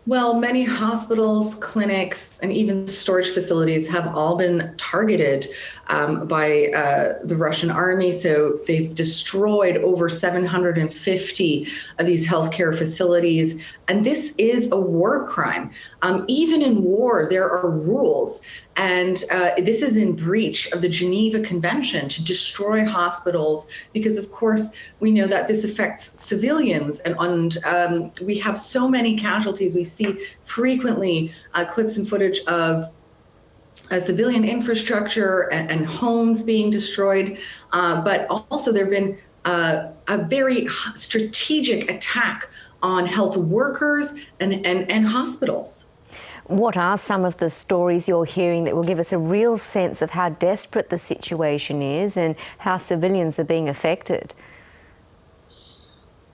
Well, many hospitals, clinics, and even storage facilities have all been targeted by the Russian army. So they've destroyed over 750 of these healthcare facilities. And this is a war crime. Even in war, there are rules. And this is in breach of the Geneva Convention to destroy hospitals because, of course, we know that this affects civilians. And we have so many casualties. We see frequently clips and footage of civilian infrastructure and homes being destroyed. But also there have been a very strategic attack on health workers and hospitals. What are some of the stories you're hearing that will give us a real sense of how desperate the situation is and how civilians are being affected?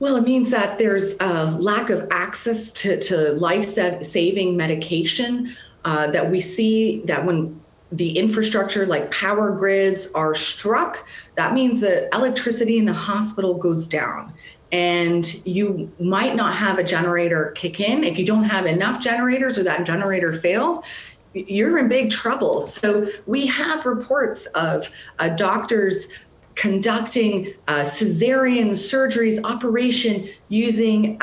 Well, it means that there's a lack of access to life-saving medication, that we see that when the infrastructure like power grids are struck, that means the electricity in the hospital goes down. And you might not have a generator kick in. If you don't have enough generators or that generator fails, you're in big trouble. So we have reports of doctors conducting cesarean surgeries, operation using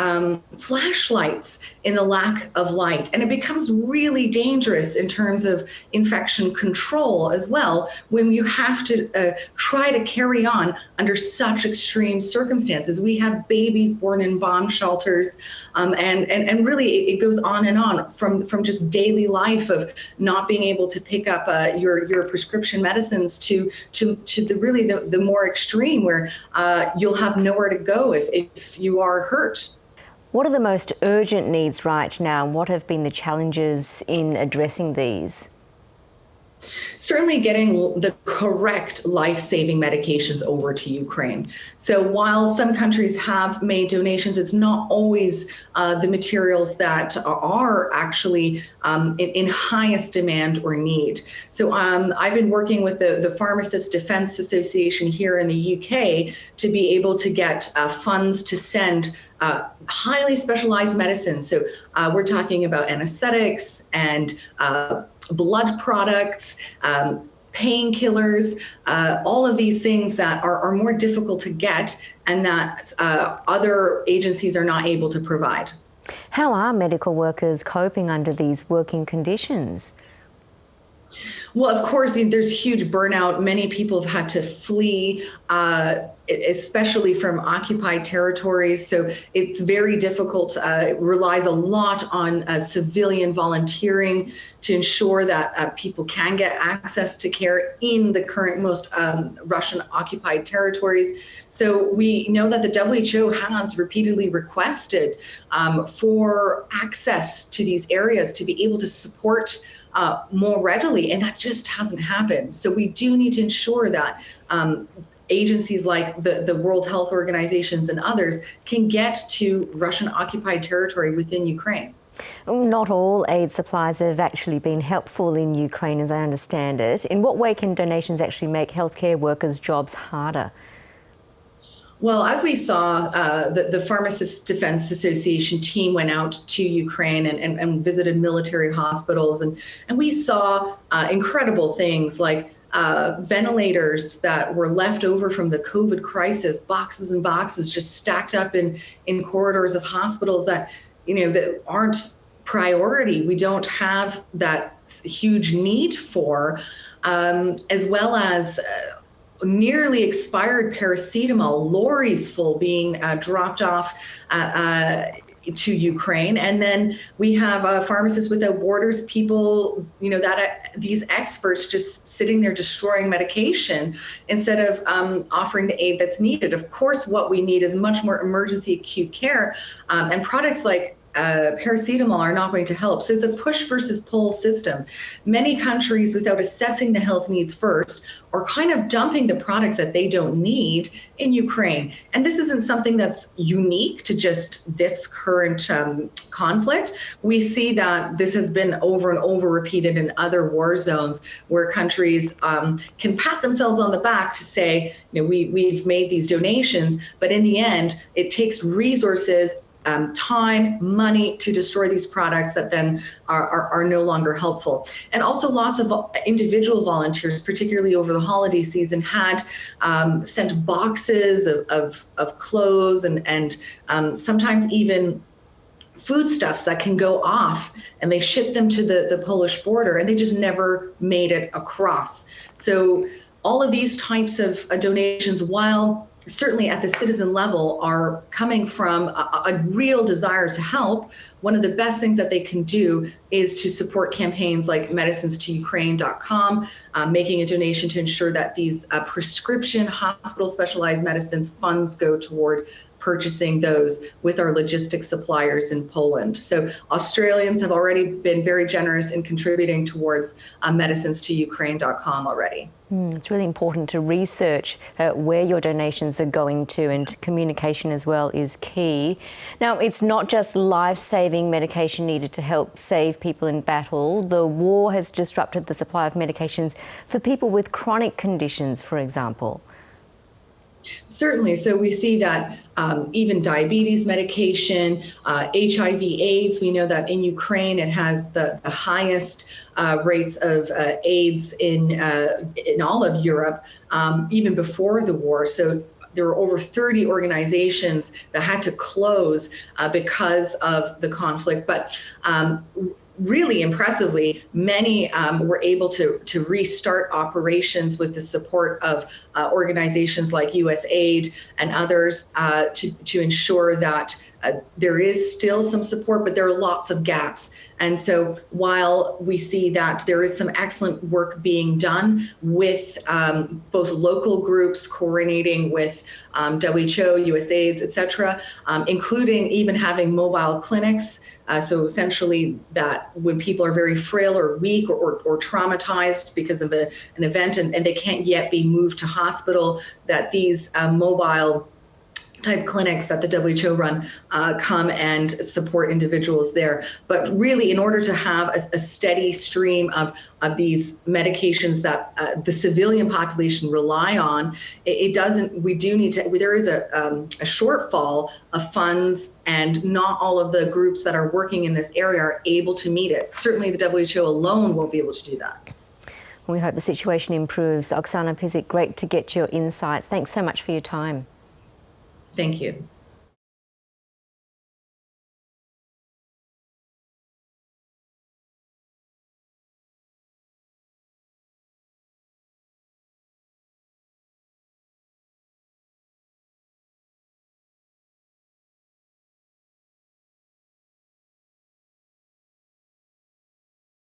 flashlights in the lack of light. And it becomes really dangerous in terms of infection control as well when you have to try to carry on under such extreme circumstances. We have babies born in bomb shelters, and really it goes on from just daily life of not being able to pick up your prescription medicines to the more extreme where you'll have nowhere to go if you are hurt. What are the most urgent needs right now? What have been the challenges in addressing these? Certainly getting the correct life-saving medications over to Ukraine. So while some countries have made donations, it's not always the materials that are actually in highest demand or need. So I've been working with the Pharmacists Defence Association here in the UK to be able to get funds to send highly specialized medicine. So we're talking about anesthetics and blood products, painkillers, all of these things that are more difficult to get and that other agencies are not able to provide. How are medical workers coping under these working conditions? Well, of course, there's huge burnout. Many people have had to flee, especially from occupied territories. So it's very difficult. It relies a lot on civilian volunteering to ensure that people can get access to care in the current most Russian occupied territories. So we know that the WHO has repeatedly requested for access to these areas to be able to support more readily, and that just hasn't happened. So we do need to ensure that agencies like the World Health Organizations and others can get to Russian occupied territory within Ukraine. Not all aid supplies have actually been helpful in Ukraine, as I understand it. In what way can donations actually make healthcare workers' jobs harder? Well, as we saw, the Pharmacists Defence Association team went out to Ukraine and visited military hospitals, and we saw incredible things like ventilators that were left over from the COVID crisis, boxes and boxes just stacked up in corridors of hospitals that, that aren't priority. We don't have that huge need for, as well as nearly expired paracetamol, lorries full being dropped off to Ukraine. And then we have Pharmacists Without Borders, people, that these experts just sitting there destroying medication instead of offering the aid that's needed. Of course, what we need is much more emergency acute care, and products like paracetamol are not going to help. So it's a push versus pull system. Many countries, without assessing the health needs first, are kind of dumping the products that they don't need in Ukraine. And this isn't something that's unique to just this current conflict. We see that this has been over and over repeated in other war zones where countries can pat themselves on the back to say, we've made these donations, but in the end, it takes resources time, money to destroy these products that then are no longer helpful. And also lots of individual volunteers, particularly over the holiday season, had sent boxes of clothes and sometimes even foodstuffs that can go off, and they ship them to the Polish border, and they just never made it across. So all of these types of donations, while certainly at the citizen level, are coming from a real desire to help, one of the best things that they can do is to support campaigns like medicinestoUkraine.com, making a donation to ensure that these prescription hospital specialized medicines funds go toward purchasing those with our logistics suppliers in Poland. So Australians have already been very generous in contributing towards medicinestoUkraine.com already. It's really important to research where your donations are going to, and communication as well is key. Now, it's not just life-saving medication needed to help save people in battle. The war has disrupted the supply of medications for people with chronic conditions, for example. Certainly. So we see that even diabetes medication, HIV/AIDS, we know that in Ukraine it has the highest rates of AIDS in all of Europe, even before the war. So there were over 30 organizations that had to close because of the conflict. But really impressively, many were able to restart operations with the support of organizations like USAID and others to ensure that there is still some support, but there are lots of gaps. And so while we see that there is some excellent work being done with both local groups coordinating with WHO, USAID, et cetera, including even having mobile clinics. So essentially that when people are very frail or weak or traumatized because of an event and they can't yet be moved to hospital, that these mobile type clinics that the WHO run come and support individuals there. But really, in order to have a steady stream of these medications that the civilian population rely on, there is a shortfall of funds, and not all of the groups that are working in this area are able to meet it. Certainly the WHO alone won't be able to do that. We hope the situation improves. Oksana Pizik, great to get your insights. Thanks so much for your time. Thank you.